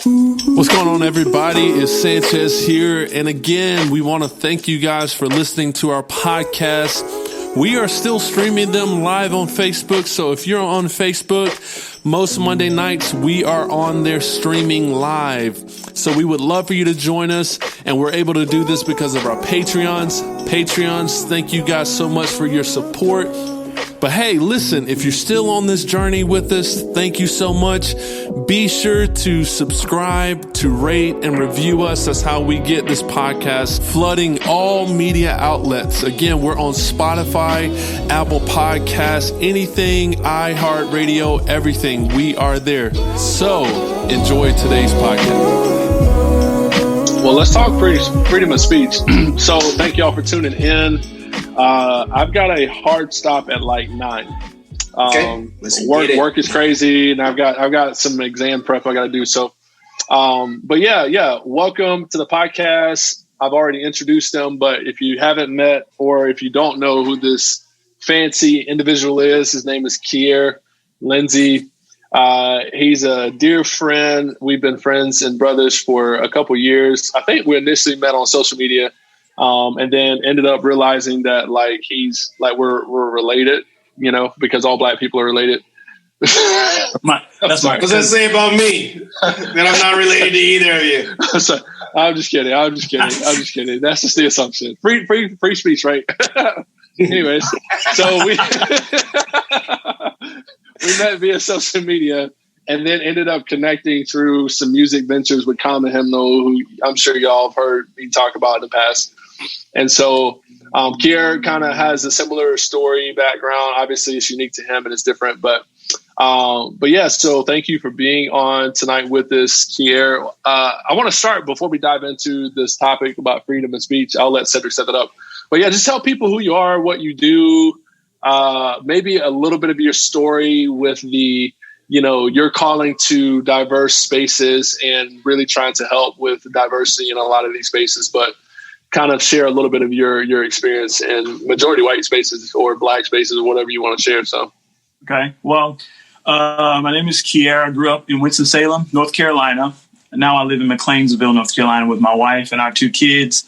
What's going on, everybody? It's Sanchez here. And again, we want to thank you guys for listening to our podcast. We are still streaming them live on Facebook. So if you're on Facebook, most Monday nights, we are on there streaming live. So we would love for you to join us. And we're able to do this because of our Patreons. Thank you guys so much for your support. But hey, listen, if you're still on this journey with us, thank you so much. Be sure to subscribe, to rate, and review us. That's how we get this podcast flooding all media outlets. Again, we're on Spotify, Apple Podcasts, anything, iHeartRadio, everything. We are there. So enjoy today's podcast. Well, let's talk freedom of speech. So thank y'all for tuning in. I've got a hard stop at like 9. Work is crazy, and I've got some exam prep I got to do. So, but yeah. Welcome to the podcast. I've already introduced them, but if you haven't met or if you don't know who this fancy individual is, his name is Kierre Lindsay. He's a dear friend. We've been friends and brothers for a couple years. I think we initially met on social media. And then ended up realizing that we're related, because all Black people are related. That's what does that say about me? That I'm not related to either of you. So, I'm just kidding. That's just the assumption. Free speech, right? Anyways, so we met via social media and then ended up connecting through some music ventures with Common Hymnal, who I'm sure y'all have heard me talk about in the past. And so Kierre kind of has a similar story background. Obviously, it's unique to him and it's different. But yeah, so thank you for being on tonight with us, Kierre. I want to start before we dive into this topic about freedom of speech. I'll let Cedric set that up. But yeah, just tell people who you are, what you do, maybe a little bit of your story with the you're calling to diverse spaces and really trying to help with diversity in a lot of these spaces, but kind of share a little bit of your experience in majority white spaces or Black spaces or whatever you want to share. So, okay. Well, my name is Kierre. I grew up in Winston-Salem, North Carolina. And now I live in McLeansville, North Carolina with my wife and our 2 kids.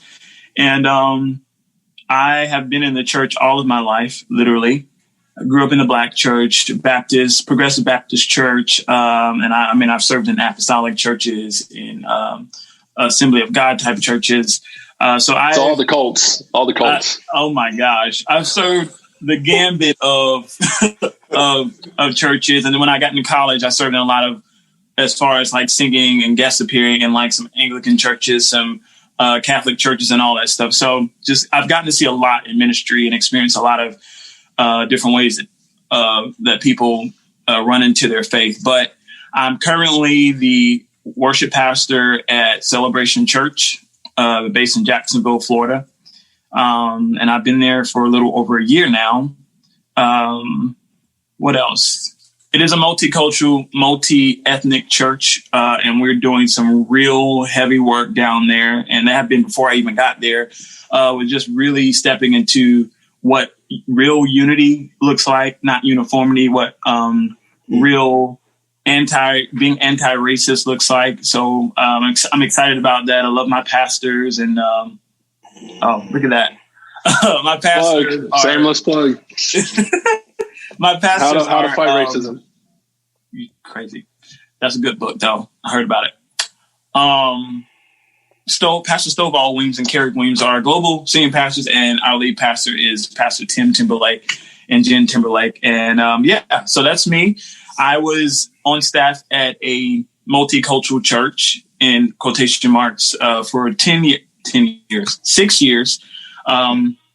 And I have been in the church all of my life, literally. I grew up in the Black church, Progressive Baptist church. And I've served in apostolic churches, in Assembly of God type of churches. So all the cults. Oh my gosh. I've served the gambit of churches. And then when I got into college, I served in a lot of, as far as like singing and guest appearing in like some Anglican churches, some Catholic churches and all that stuff. So I've gotten to see a lot in ministry and experience a lot of different ways that people run into their faith. But I'm currently the worship pastor at Celebration Church, based in Jacksonville, Florida. And I've been there for a little over a year now. What else? It is a multicultural, multi-ethnic church, and we're doing some real heavy work down there. And that had been before I even got there, with just really stepping into what real unity looks like, not uniformity, what real being anti-racist looks like. So I'm excited about that. I love my pastors, and look at that. My pastors shameless plug. My pastors how to fight racism. Crazy. That's a good book, though. I heard about it. Pastor Stovall Weems and Kierre Weems are global senior pastors, and our lead pastor is Pastor Tim Timberlake and Jen Timberlake. And so that's me. I was on staff at a multicultural church, in quotation marks, for 6 years,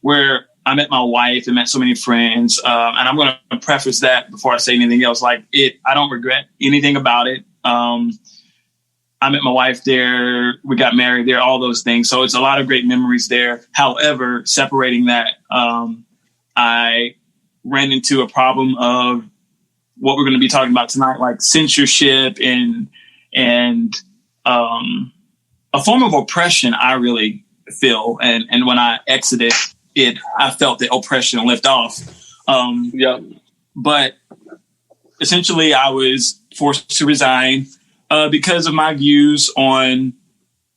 where I met my wife and met so many friends. And I'm going to preface that before I say anything else. I don't regret anything about it. I met my wife there. We got married there, all those things. So it's a lot of great memories there. However, separating that, I ran into a problem of what we're going to be talking about tonight, like censorship and a form of oppression, I really feel. And when I exited it, I felt the oppression lift off. But essentially I was forced to resign. because of my views on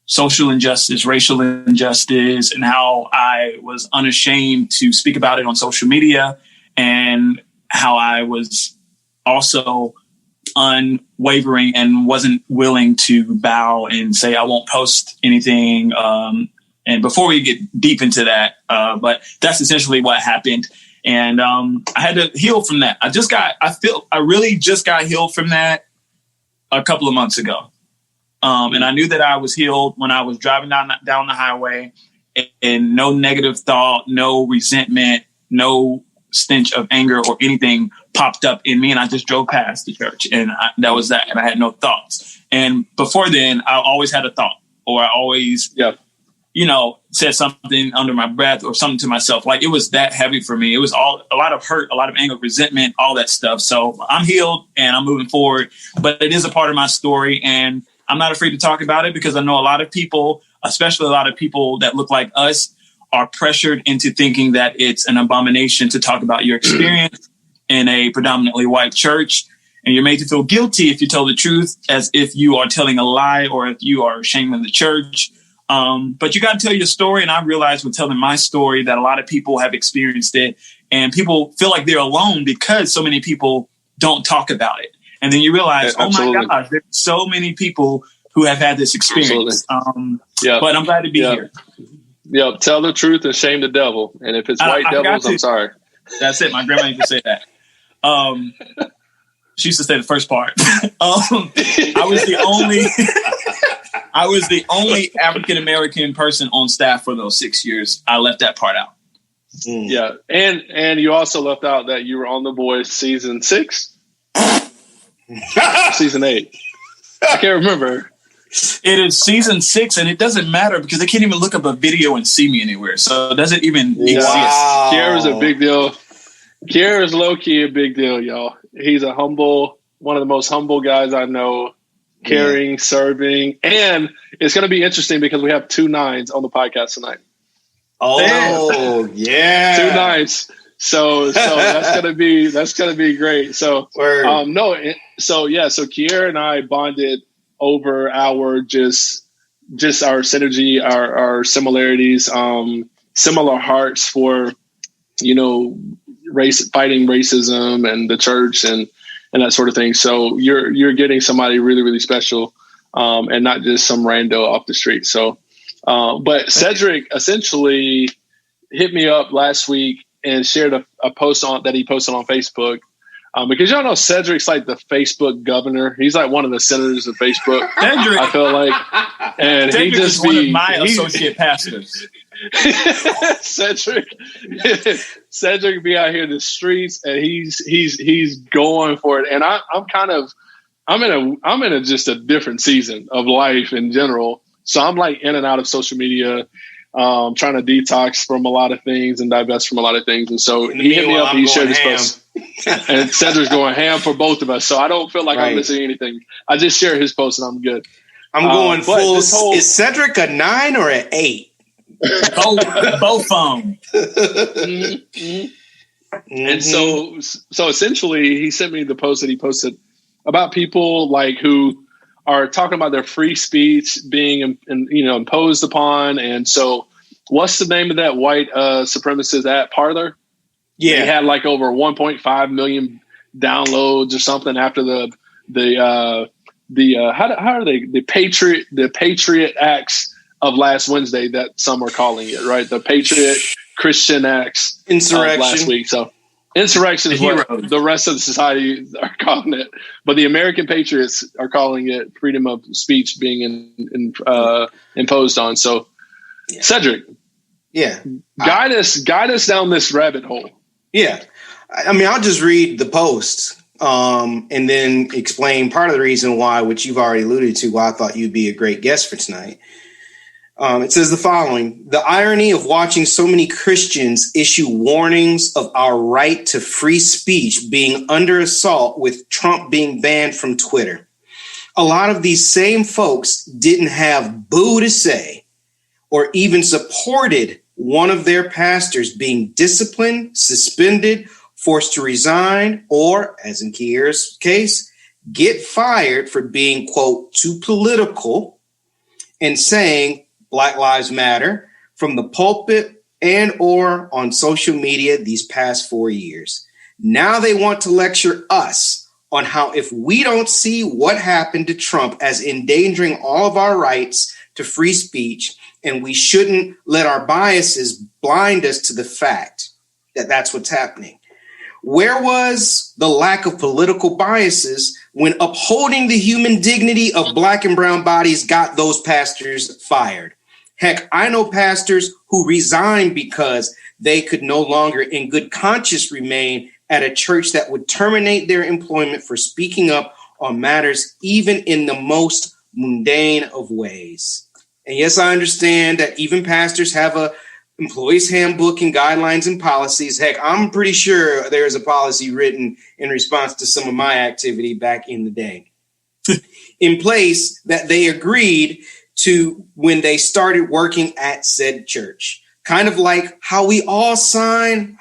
social injustice, racial injustice, and how I was unashamed to speak about it on social media, and how I was also unwavering and wasn't willing to bow and say, I won't post anything. And before we get deep into that, but that's essentially what happened. And I had to heal from that. I really just got healed from that a couple of months ago. And I knew that I was healed when I was driving down the highway, and no negative thought, no resentment, no stench of anger or anything popped up in me. And I just drove past the church, and that was that. And I had no thoughts. And before then, I always had a thought, or I always, said something under my breath or something to myself. Like, it was that heavy for me. It was a lot of hurt, a lot of anger, resentment, all that stuff. So I'm healed and I'm moving forward, but it is a part of my story. And I'm not afraid to talk about it, because I know a lot of people, especially a lot of people that look like us, are pressured into thinking that it's an abomination to talk about your experience in a predominantly white church. And you're made to feel guilty if you tell the truth, as if you are telling a lie or if you are shaming the church. But you got to tell your story. And I realized with telling my story that a lot of people have experienced it, and people feel like they're alone because so many people don't talk about it. And then you realize, oh my gosh, there's so many people who have had this experience. But I'm glad to be here. Yeah, tell the truth and shame the devil. And if it's white devils, I'm sorry. That's it. My grandma used to say that. She used to say the first part. I was the only African American person on staff for those 6 years. I left that part out. Yeah, and you also left out that you were on The Voice season 6, season 8. I can't remember. It is season 6, and it doesn't matter because they can't even look up a video and see me anywhere. So it doesn't even exist. Kierre is a big deal. Kierre is low key a big deal, y'all. He's one of the most humble guys I know. Caring, serving, and it's going to be interesting because we have 2 9s on the podcast tonight. Oh, yeah, 2 9s. So that's gonna be great. So so Kierre and I bonded over our just our synergy, our similarities, similar hearts for fighting racism and the church and that sort of thing. So you're getting somebody really, really special, and not just some rando off the street. So, but Cedric essentially hit me up last week and shared a post that he posted on Facebook. Because y'all know Cedric's like the Facebook governor. He's like one of the senators of Facebook. Cedric, I feel like, and Cedric is one of my associate pastors. Cedric be out here in the streets, and he's going for it. And I'm in a just a different season of life in general. So I'm like in and out of social media, trying to detox from a lot of things and divest from a lot of things. And so he hit me up and he shared his post. And Cedric's going ham for both of us. So I don't feel like I'm missing anything. I just share his post and I'm good. I'm going full. Is Cedric a 9 or an 8? Both phone. And so essentially he sent me the post that he posted about people like who are talking about their free speech being imposed upon. And so what's the name of that white supremacist app, Parler? Yeah. They had like over 1.5 million downloads or something after the Patriot Acts of last Wednesday, that some are calling it, right? The Patriot Christian Acts insurrection last week. So insurrection is what the rest of the society are calling it, but the American patriots are calling it freedom of speech being imposed on. So Cedric, guide us down this rabbit hole. Yeah. I mean, I'll just read the post and then explain part of the reason why, which you've already alluded to, why I thought you'd be a great guest for tonight. It says the following: the irony of watching so many Christians issue warnings of our right to free speech being under assault with Trump being banned from Twitter. A lot of these same folks didn't have boo to say or even supported one of their pastors being disciplined, suspended, forced to resign, or, as in Kierre's case, get fired for being, quote, too political and saying Black Lives Matter from the pulpit and or on social media these past 4 years. Now they want to lecture us on how if we don't see what happened to Trump as endangering all of our rights to free speech, and we shouldn't let our biases blind us to the fact that that's what's happening. Where was the lack of political biases when upholding the human dignity of Black and brown bodies got those pastors fired? Heck, I know pastors who resigned because they could no longer in good conscience remain at a church that would terminate their employment for speaking up on matters even in the most mundane of ways. And yes, I understand that even pastors have a employees handbook and guidelines and policies. Heck, I'm pretty sure there's a policy written in response to some of my activity back in the day in place that they agreed to when they started working at said church. Kind of like how we all sign,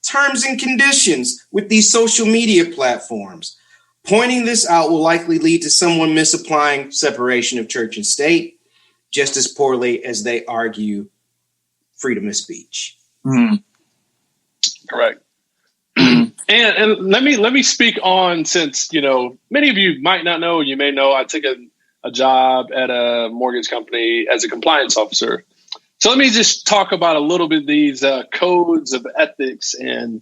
terms and conditions with these social media platforms. Pointing this out will likely lead to someone misapplying separation of church and state just as poorly as they argue freedom of speech. Mm. Correct. and let me speak on, since, many of you might not know, you may know, I took a job at a mortgage company as a compliance officer. So let me just talk about a little bit these codes of ethics and,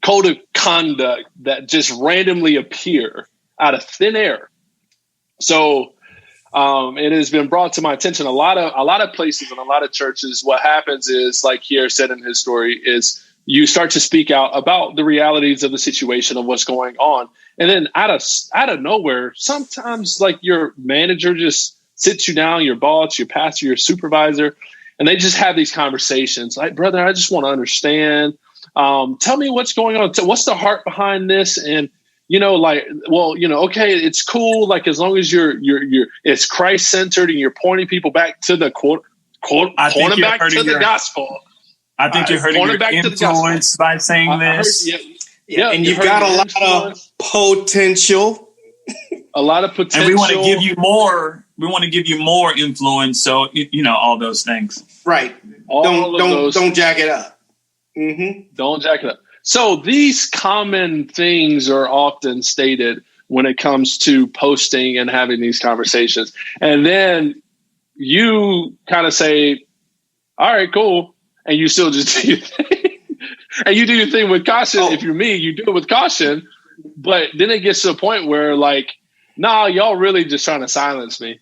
code of conduct that just randomly appear out of thin air. So it has been brought to my attention a lot of places and a lot of churches. What happens is, like Kierre said in his story, is you start to speak out about the realities of the situation of what's going on. And then out of nowhere, sometimes like your manager just sits you down, your boss, your pastor, your supervisor, and they just have these conversations like, brother, I just want to understand. Tell me what's going on. What's the heart behind this? And okay, it's cool. Like, as long as you're it's Christ centered and you're pointing people back to the quote, pointing back to the gospel. I think you're hurting your influence by saying this. And you've got a lot of potential. A lot of potential. And we want to give you more. We want to give you more influence. So, all those things. Right. Don't jack it up. Mm-hmm. Don't jack it up. So these common things are often stated when it comes to posting and having these conversations. And then you kind of say, all right, cool. And you still just do your thing. And you do your thing with caution. If you're me, you do it with caution. But then it gets to a point where, like, nah, y'all really just trying to silence me.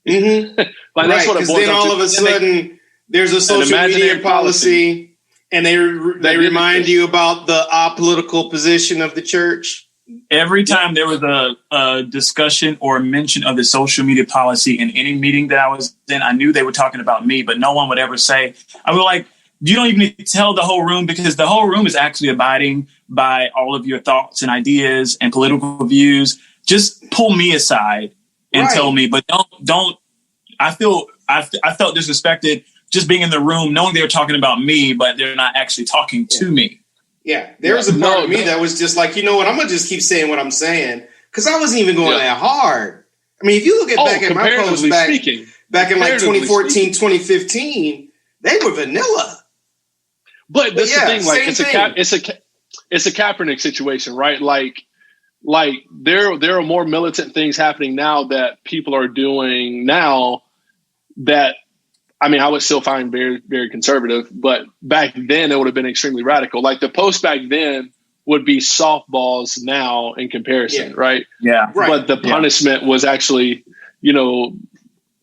Mm-hmm. That's what it boils down to. Then all of a sudden, there's a social media policy. And they remind you about the apolitical position of the church. Every time there was a discussion or mention of the social media policy in any meeting that I was in, I knew they were talking about me, but no one would ever say, I was like, you don't even need to tell the whole room, because the whole room is actually abiding by all of your thoughts and ideas and political views. Just pull me aside and tell me, but don't. I felt disrespected just being in the room, knowing they were talking about me, but they're not actually talking to me. Yeah, there was a part of me that was just like, you know what, I'm going to just keep saying what I'm saying, because I wasn't even going that hard. I mean, if you look back at my posts back in like 2014, 2015, they were vanilla. But that's the thing, like it's a Kaepernick situation, right? Like there are more militant things happening now that people are doing now that, I mean, I would still find very, very conservative, but back then it would have been extremely radical. Like the post back then would be softballs now in comparison, right? Yeah. Right. But the punishment was actually, a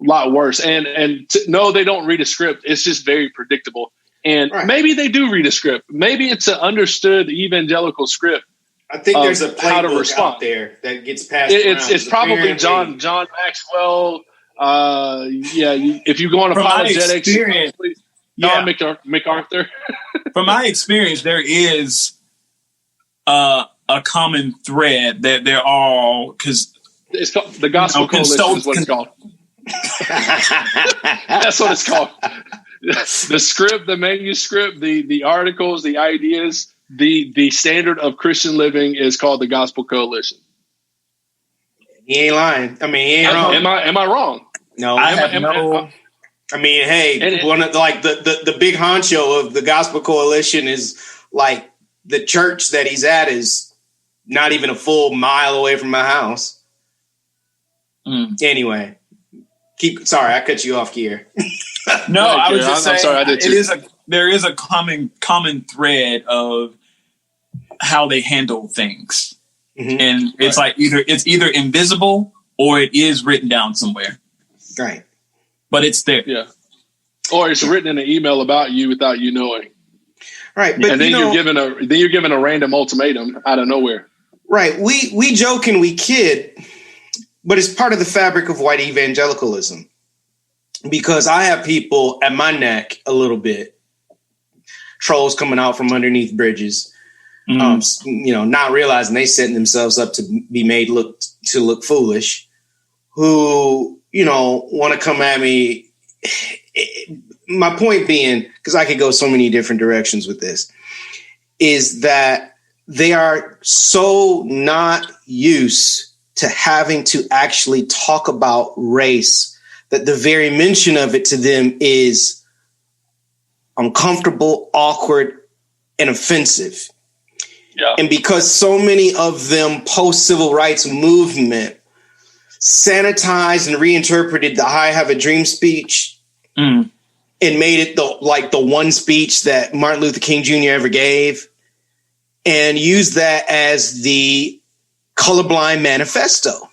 lot worse. And no, they don't read a script. It's just very predictable. And maybe they do read a script. Maybe it's an understood evangelical script. I think there's a playbook out there that gets passed around. It's probably John Maxwell. If you go on apologetics, John MacArthur. From my experience, there is a common thread that they're all, because it's called the Gospel Coalition is what it's called. That's what it's called. The script, the manuscript, the articles, the ideas the standard of Christian living is called the Gospel Coalition. He ain't lying. I mean, he ain't wrong. Am I wrong? No, I mean, hey, one of the big honcho of the Gospel Coalition is like the church that he's at is not even a full mile away from my house. Anyway, sorry, I cut you off, Kierre. No, I was just saying. I'm sorry, I did too. There is a common thread of how they handle things, and it's like either invisible or it is written down somewhere. Right. But it's there. Yeah. Or it's written in an email about you without you knowing. Right. But and then you're given a random ultimatum out of nowhere. Right. We joke and we kid, but it's part of the fabric of white evangelicalism. Because I have people at my neck a little bit, trolls coming out from underneath bridges, not realizing they setting themselves up to be made look foolish, who, want to come at me. My point being, because I could go so many different directions with this, is that they are so not used to having to actually talk about race that the very mention of it to them is uncomfortable, awkward, and offensive. Yeah. And because so many of them post-civil rights movement sanitized and reinterpreted the I Have a Dream speech and made it the one speech that Martin Luther King Jr. ever gave, and used that as the colorblind manifesto.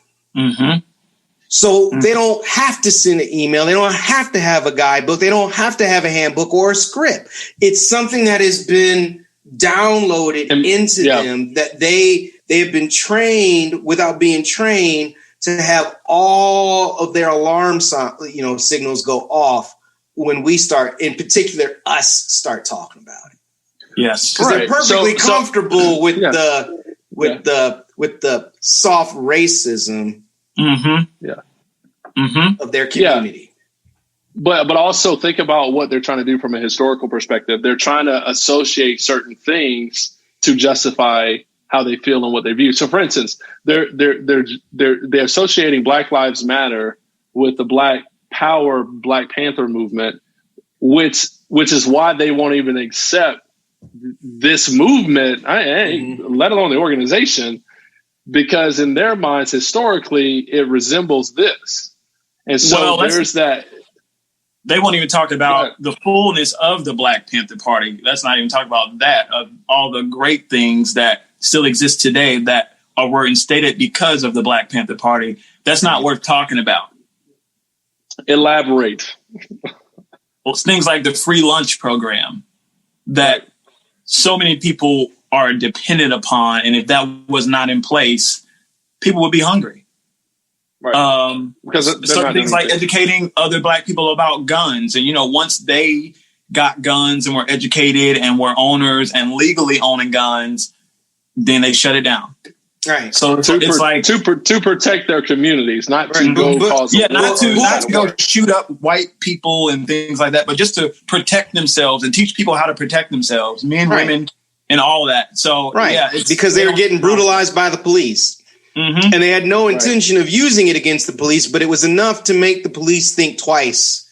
So they don't have to send an email. They don't have to have a guidebook. They don't have to have a handbook or a script. It's something that has been downloaded into them, that they have been trained without being trained to have all of their alarm signals go off when we start, in particular, us start talking about it. Yes, because they're perfectly comfortable with the soft racism of their community. But also think about what they're trying to do from a historical perspective. They're trying to associate certain things to justify how they feel and what they view. So, for instance, they're associating Black Lives Matter with the Black Power, Black Panther movement, which is why they won't even accept this movement, let alone the organization, because in their minds, historically, it resembles this. And so there's that. They won't even talk about the fullness of the Black Panther Party. Let's not even talk about that, of all the great things that still exist today that were instated because of the Black Panther Party. That's not worth talking about. Elaborate. Well, it's things like the free lunch program that so many people are dependent upon. And if that was not in place, people would be hungry. Right. Because certain things like educating other Black people about guns. And, once they got guns and were educated and were owners and legally owning guns, then they shut it down. Right. So it's like to protect their communities, not to go cause not to go shoot up white people and things like that, but just to protect themselves and teach people how to protect themselves, men, women, and all that. So it's because they were getting brutalized by the police. And they had no intention of using it against the police, but it was enough to make the police think twice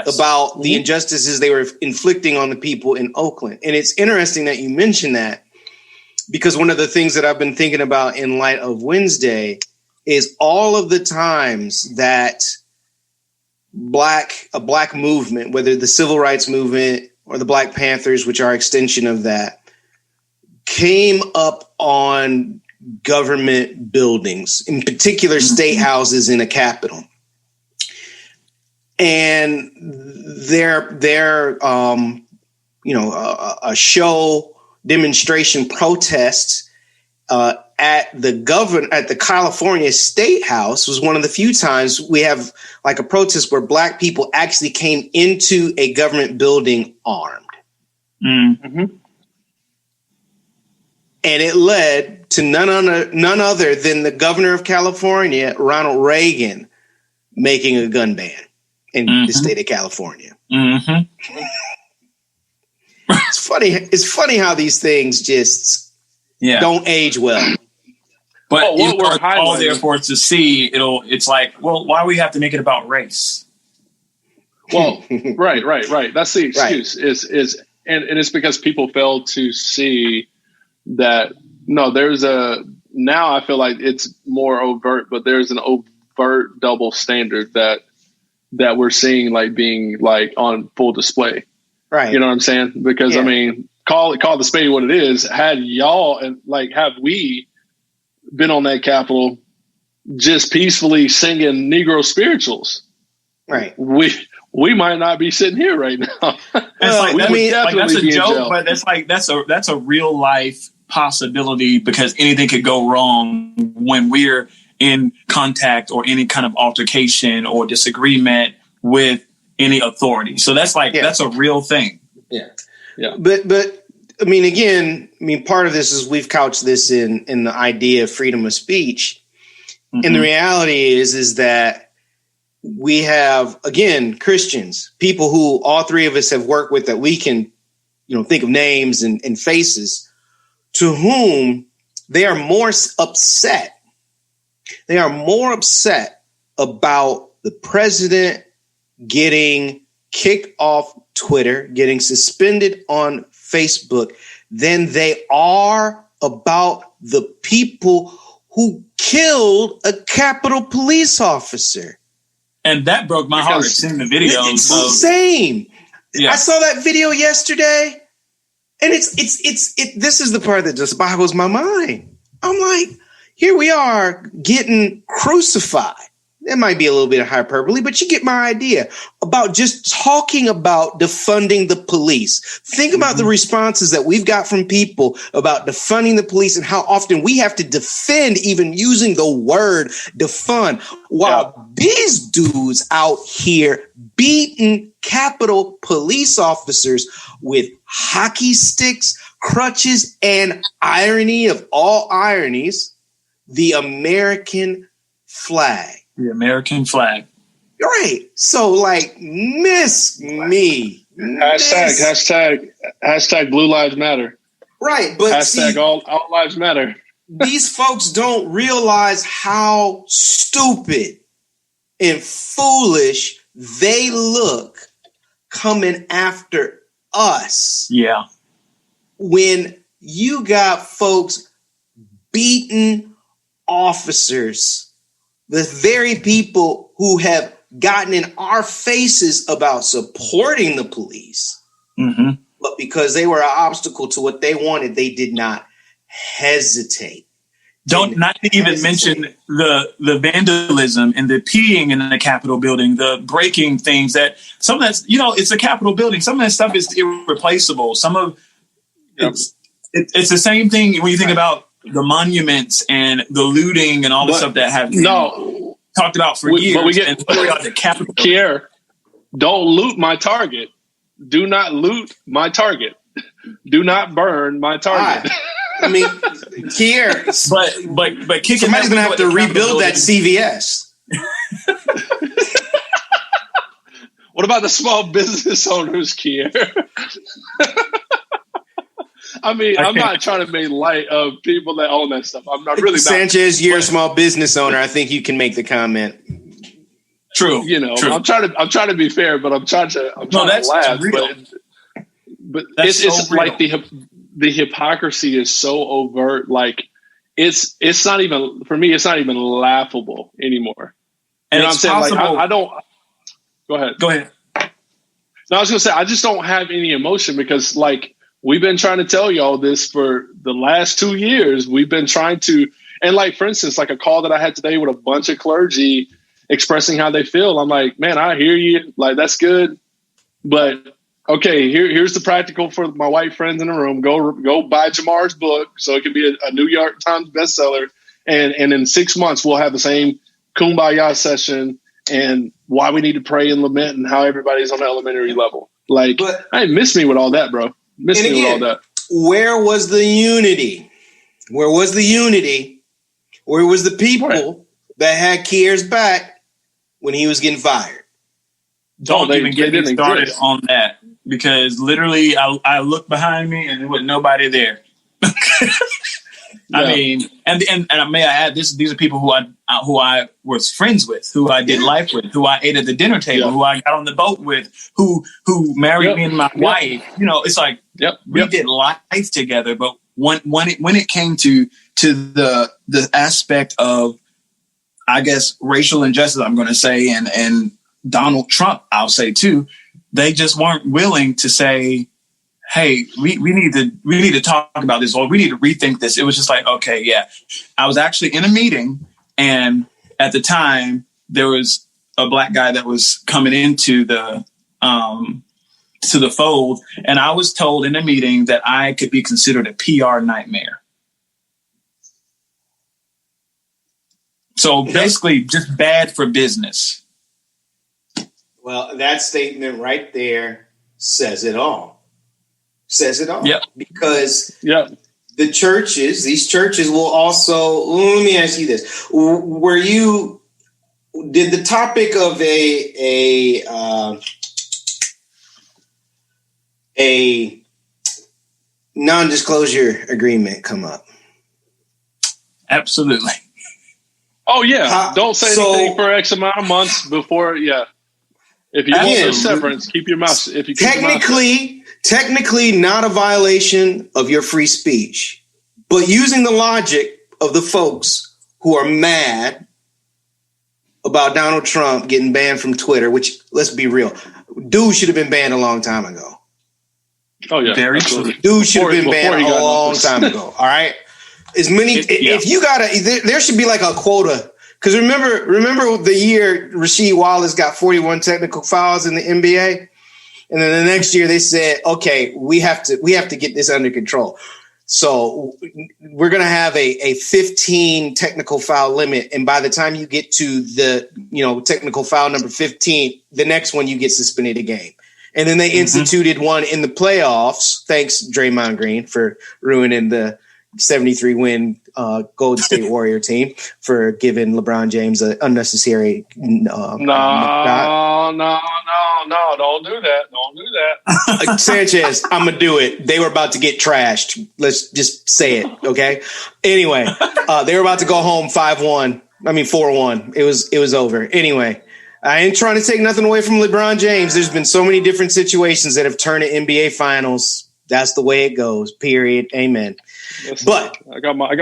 about the injustices they were inflicting on the people in Oakland. And it's interesting that you mentioned that, because one of the things that I've been thinking about in light of Wednesday is all of the times that a black movement, whether the civil rights movement or the Black Panthers, which are extension of that, came up on government buildings, in particular state houses in a capital. And a show, demonstration, protests at the California State House was one of the few times we have like a protest where Black people actually came into a government building armed. And it led to none other than the governor of California, Ronald Reagan, making a gun ban in the state of California. It's funny. It's funny how these things just don't age well. But what we're all there for to see, it's like, well, why we have to make it about race? Well, right. That's the excuse. Right. And it's because people fail to see that now I feel like it's more overt, but there's an overt double standard that we're seeing like being like on full display. Right. You know what I'm saying? Because I mean, call the spade what it is. Had y'all and like have we been on that Capitol just peacefully singing Negro spirituals, right? We might not be sitting here right now. That's a joke, but that's a real life possibility because anything could go wrong when we're in contact or any kind of altercation or disagreement with any authority. So that's that's a real thing. Yeah. But I mean, again, part of this is we've couched this in the idea of freedom of speech. Mm-hmm. And the reality is that we have, again, Christians, people who all three of us have worked with that we can, think of names and faces, to whom they are more upset. They are more upset about the president getting kicked off Twitter, getting suspended on Facebook, than they are about the people who killed a Capitol police officer. And that broke my heart seeing the video. It's insane. Yeah. I saw that video yesterday, and this is the part that just boggles my mind. I'm like, here we are getting crucified. That might be a little bit of hyperbole, but you get my idea about just talking about defunding the police. Think about the responses that we've got from people about defunding the police and how often we have to defend even using the word defund, while these dudes out here beating Capitol police officers with hockey sticks, crutches, and irony of all ironies, the American flag. The American flag. Right. So miss me. Hashtag Blue Lives Matter. Right. But hashtag all lives matter. These folks don't realize how stupid and foolish they look coming after us. Yeah. When you got folks beating officers, the very people who have gotten in our faces about supporting the police, but because they were an obstacle to what they wanted, they did not hesitate. Not to even mention the vandalism and the peeing in the Capitol building, the breaking things that some of that's, it's a Capitol building. Some of that stuff is irreplaceable. It's the same thing when you think about the monuments and the looting and all the stuff that have talked about for years. But we get the Capitol. Kierre, don't loot my target. Do not loot my target. Do not burn my target. I mean, Kierre, but somebody's gonna have to rebuild that CVS. What about the small business owners, Kierre? I mean, I'm not trying to make light of people that own that stuff. I'm not really. Sanchez, you're a small business owner. I think you can make the comment. True. True. I'm trying to be fair, but I'm trying to laugh. Real. But it's so like the hypocrisy is so overt. Like it's not even, for me, it's not even laughable anymore. And you know what I'm saying? Possible. Like I don't. Go ahead. No, I was gonna say I just don't have any emotion because we've been trying to tell y'all this for the last 2 years. We've been trying to, and for instance, a call that I had today with a bunch of clergy expressing how they feel. I'm like, man, I hear you. That's good. But okay, here's the practical for my white friends in the room. Go buy Jamar's book so it can be a New York Times bestseller. And in 6 months, we'll have the same kumbaya session and why we need to pray and lament and how everybody's on the elementary level. I miss me with all that, bro. Miss me with all that. Where was the unity? Where was the unity? Where was the people that had Kierre's back when he was getting fired? Don't even get me started on that. because literally I looked behind me and there was nobody there. I mean, and may I add, these are people who I was friends with, who I did life with, who I ate at the dinner table, who I got on the boat with, who married me and my wife. You know, it's like we did life together. But when it came to the aspect of, I guess, racial injustice, I'm going to say, and Donald Trump, I'll say too, they just weren't willing to say, hey, we need to talk about this, or we need to rethink this. It was just like, okay, yeah. I was actually in a meeting, and at the time there was a black guy that was coming into the to the fold, and I was told in a meeting that I could be considered a PR nightmare. So basically, just bad for business. Well, that statement right there says it all. Says it all. Yep. Because the churches, these churches will also, let me ask you this. Did the topic of a non-disclosure agreement come up? Absolutely. Oh, yeah. Don't say anything for X amount of months before, If you want a severance, keep your mouth. If you technically not a violation of your free speech, but using the logic of the folks who are mad about Donald Trump getting banned from Twitter, which, let's be real, dude should have been banned a long time ago. Oh, yeah. Very true. Dude should have been banned a long time ago. All right. If you there should be like a quota. Because remember the year Rasheed Wallace got 41 technical fouls in the NBA, and then the next year they said, "Okay, we have to get this under control." So we're going to have a 15 technical foul limit, and by the time you get to the technical foul number 15, the next one you get suspended a game. And then they instituted one in the playoffs. Thanks, Draymond Green, for ruining the 73-win Golden State Warrior team, for giving LeBron James an unnecessary No, don't do that. Don't do that. Sanchez, I'm going to do it. They were about to get trashed. Let's just say it, okay? Anyway, they were about to go home 4-1. It was over. Anyway, I ain't trying to take nothing away from LeBron James. There's been so many different situations that have turned to NBA finals. That's the way it goes, period. Amen. But I got more.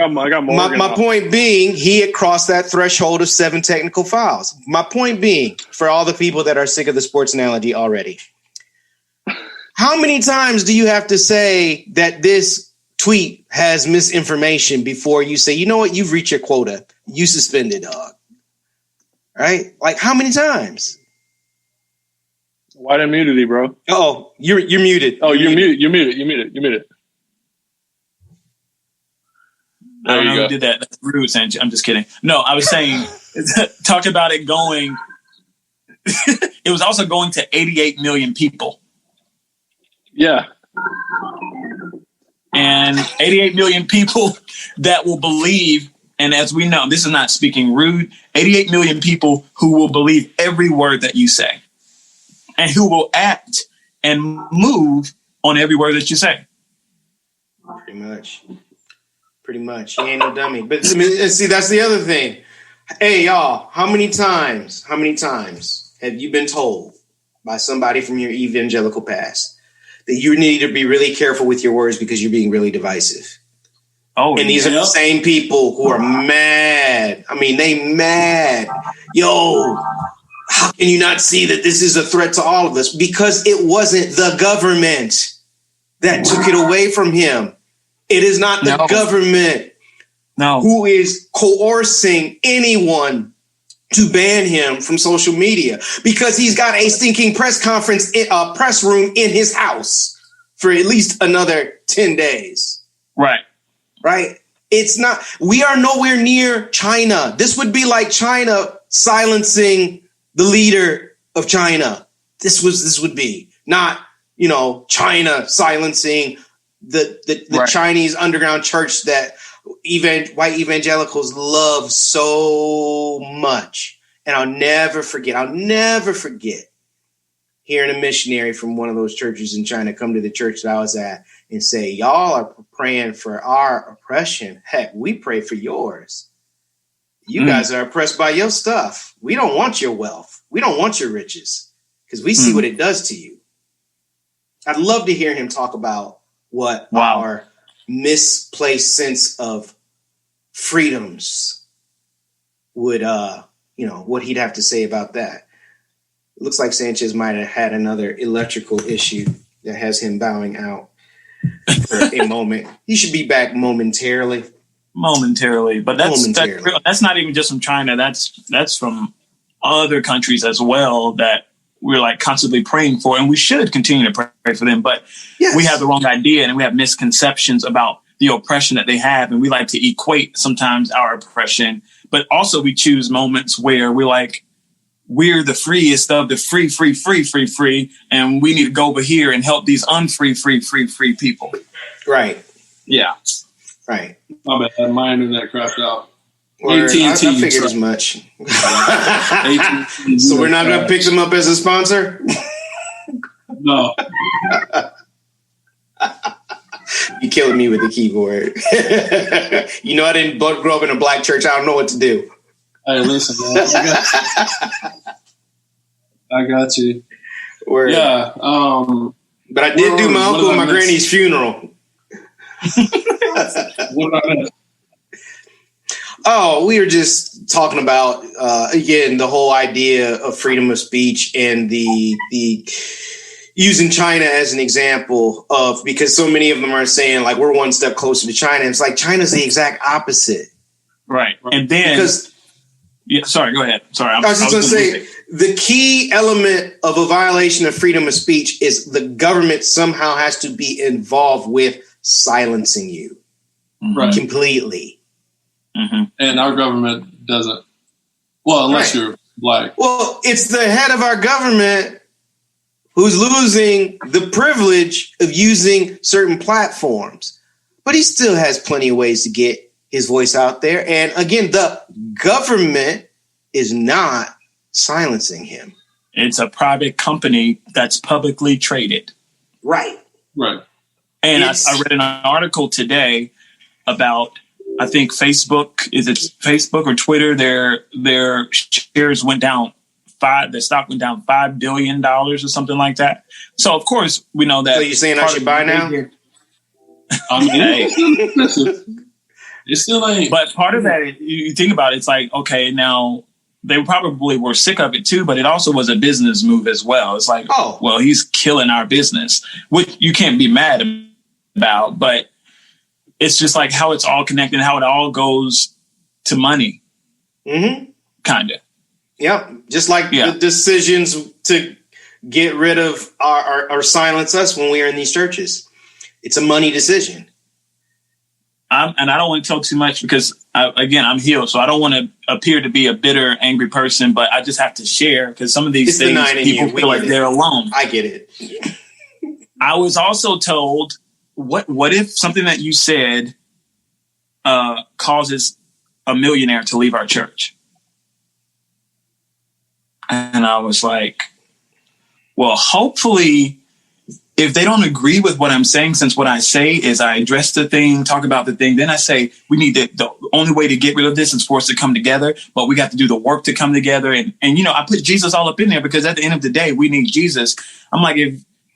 My point being, he had crossed that threshold of 7 technical fouls. My point being, for all the people that are sick of the sports analogy already, how many times do you have to say that this tweet has misinformation before you say, you know what, you've reached your quota, you suspended, dog? Right? Like, how many times? White immunity, bro. Oh, you're muted. Oh, you're muted. You're muted. I don't know who did that. That's rude, Sanjay. I'm just kidding. No, I was saying, talk about it going. It was also going to 88 million people. Yeah. And 88 million people that will believe, and as we know, this is not speaking rude, 88 million people who will believe every word that you say and who will act and move on every word that you say. Pretty much. He ain't no dummy. But see, that's the other thing. Hey, y'all, how many times have you been told by somebody from your evangelical past that you need to be really careful with your words because you're being really divisive? Oh, and these are the same people who are mad. They mad. Yo, how can you not see that this is a threat to all of us? Because it wasn't the government that took it away from him. It is not the government who is coercing anyone to ban him from social media, because he's got a stinking press room in his house for at least another 10 days. Right. It's not, we are nowhere near China. This would be like China silencing the leader of China. This would be not, China silencing the Chinese underground church that white evangelicals love so much. And I'll never forget. hearing a missionary from one of those churches in China come to the church that I was at and say, y'all are praying for our oppression. Heck, we pray for yours. You guys are oppressed by your stuff. We don't want your wealth. We don't want your riches because we see what it does to you. I'd love to hear him talk about what our misplaced sense of freedoms would, what he'd have to say about that. It looks like Sanchez might have had another electrical issue that has him bowing out for a moment. He should be back momentarily. But that's not even just from China. That's from other countries as well that we're like constantly praying for, and we should continue to pray for them. But we have the wrong idea, and we have misconceptions about the oppression that they have, and we like to equate sometimes our oppression. But also, we choose moments where we're like, we're the freest of the free, and we need to go over here and help these free people. Right. Yeah. Right. My bad. My internet crapped out. AT&T, I figured as much. So we're not going to pick them up as a sponsor? No. You're killing me with the keyboard. I didn't grow up in a black church. I don't know what to do. Hey, listen, man. I got you. Yeah. But I did do my uncle and my granny's funeral. What about that? Oh, we were just talking about, again, the whole idea of freedom of speech and the using China as an example of, because so many of them are saying like, we're one step closer to China. It's like, China's the exact opposite. Right. And then, sorry, go ahead. Sorry. I was just going to say the key element of a violation of freedom of speech is the government somehow has to be involved with silencing you completely. Mm-hmm. And our government doesn't. Well, unless you're black. Well, it's the head of our government who's losing the privilege of using certain platforms. But he still has plenty of ways to get his voice out there. And again, the government is not silencing him. It's a private company that's publicly traded. Right. And I read an article today about, I think Facebook or Twitter, their shares went down their stock went down $5 billion or something like that. So of course we know that. So you're saying I should buy now? It still ain't. But part of that, you think about it, it's like, okay, now they probably were sick of it too, but it also was a business move as well. It's like, well, he's killing our business, which you can't be mad about, but it's just like how it's all connected, how it all goes to money. Mm-hmm. Kind of. Yep. Just like the decisions to get rid of or silence us when we are in these churches. It's a money decision. And I don't want to tell too much because, I'm healed. So I don't want to appear to be a bitter, angry person, but I just have to share because some of these things people feel like they're alone. I get it. I was also told, what if something that you said causes a millionaire to leave our church? And I was like, well, hopefully, if they don't agree with what I'm saying, since what I say is I address the thing, talk about the thing, then I say we need the only way to get rid of this is for us to come together, but we got to do the work to come together. And I put Jesus all up in there because at the end of the day, we need Jesus. I'm like,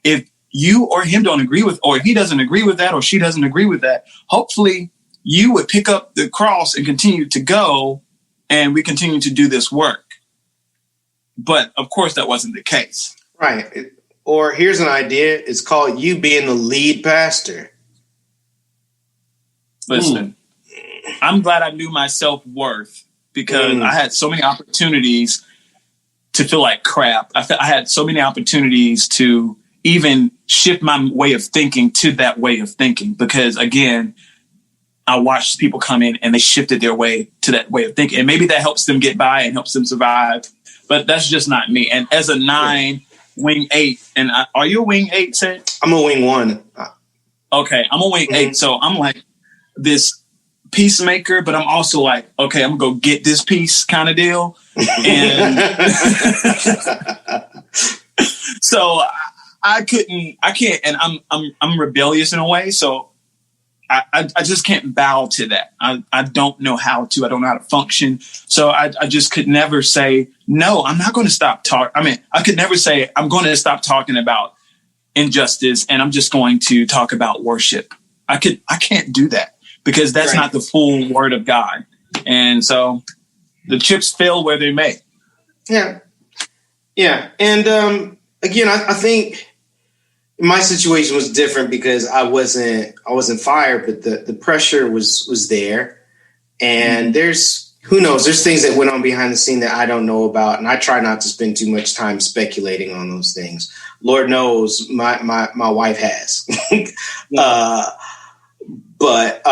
if you or him don't agree with, or if he doesn't agree with that, or she doesn't agree with that, hopefully you would pick up the cross and continue to go and we continue to do this work. But of course, that wasn't the case. Right. Or here's an idea. It's called you being the lead pastor. Listen, I'm glad I knew my self-worth because I had so many opportunities to feel like crap. I had so many opportunities to even shift my way of thinking to that way of thinking. Because again, I watched people come in and they shifted their way to that way of thinking. And maybe that helps them get by and helps them survive. But that's just not me. And as a 9, wing 8, and are you a wing 8, Sid? I'm a wing 1. Okay, I'm a wing 8. So I'm like this peacemaker, but I'm also like, okay, I'm going to go get this piece kind of deal. And So I can't, and I'm rebellious in a way. So I just can't bow to that. I don't know how to. I don't know how to function. So I just could never say, no, I'm not going to stop talking. I mean, I could never say I'm going to stop talking about injustice and I'm just going to talk about worship. I can't do that because that's not the full word of God. And so the chips fell where they may. Yeah. Yeah. And again, I think my situation was different because I wasn't fired, but the pressure was there. And who knows, there's things that went on behind the scene that I don't know about. And I try not to spend too much time speculating on those things. Lord knows my wife has. But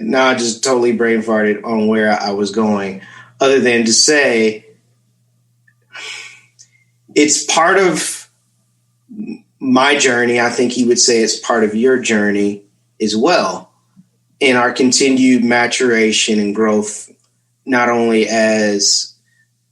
now I just totally brain farted on where I was going, other than to say it's part of my journey. I think he would say it's part of your journey as well in our continued maturation and growth, not only as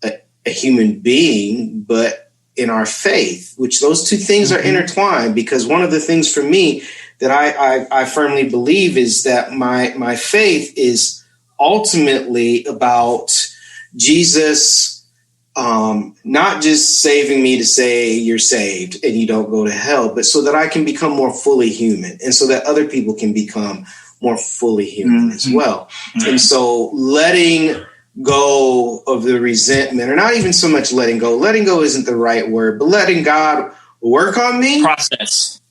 a human being, but in our faith, which those two things are intertwined. Because one of the things for me that I firmly believe is that my faith is ultimately about Jesus, not just saving me to say you're saved and you don't go to hell, but so that I can become more fully human and so that other people can become more fully human as well. And so letting go of the resentment, or not even so much letting go isn't the right word, but letting God work on me, process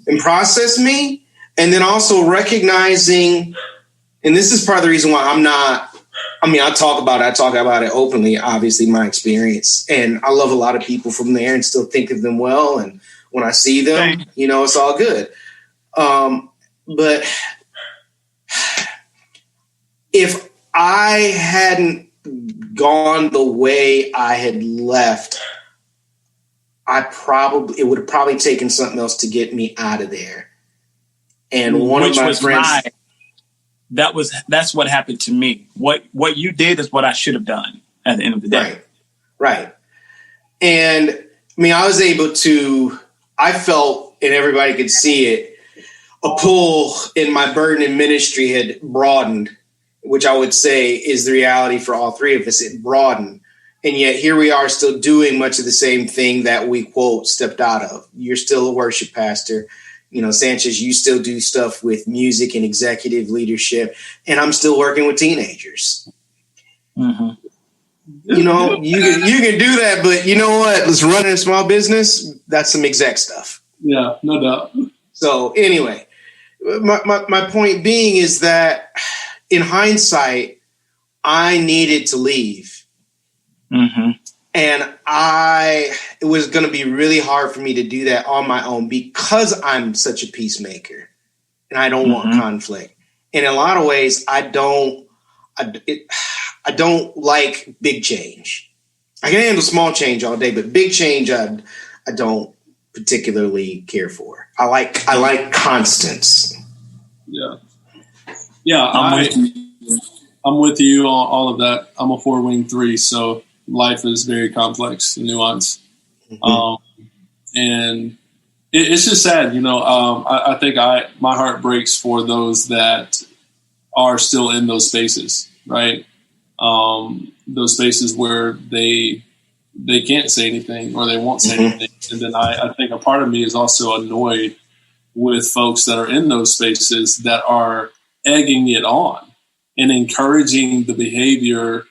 me. And then also recognizing, and this is part of the reason why I talk about it openly, obviously my experience. And I love a lot of people from there and still think of them well. And when I see them, it's all good. But if I hadn't gone the way I had left, it would have probably taken something else to get me out of there. And one of my friends, that's what happened to me. What you did is what I should have done at the end of the day. Right. And I mean, I felt, and everybody could see it, a pull in my burden in ministry had broadened, which I would say is the reality for all three of us. It broadened. And yet here we are still doing much of the same thing that we, quote, stepped out of. You're still a worship pastor. Sanchez, you still do stuff with music and executive leadership, and I'm still working with teenagers. Mm-hmm. You can do that, but you know what? Let's run a small business. That's some exec stuff. Yeah, no doubt. So anyway, my point being is that in hindsight, I needed to leave. Mm-hmm. And it was going to be really hard for me to do that on my own because I'm such a peacemaker and I don't want conflict. And in a lot of ways, I don't like big change. I can handle small change all day, but big change, I don't particularly care for. I like constants. Yeah. Yeah. I'm with you on all of that. I'm a 4-wing 3, so life is very complex and nuanced. And it's just sad, I think my heart breaks for those that are still in those spaces, right? Those spaces where they can't say anything or they won't say anything. And then I think a part of me is also annoyed with folks that are in those spaces that are egging it on and encouraging the behavior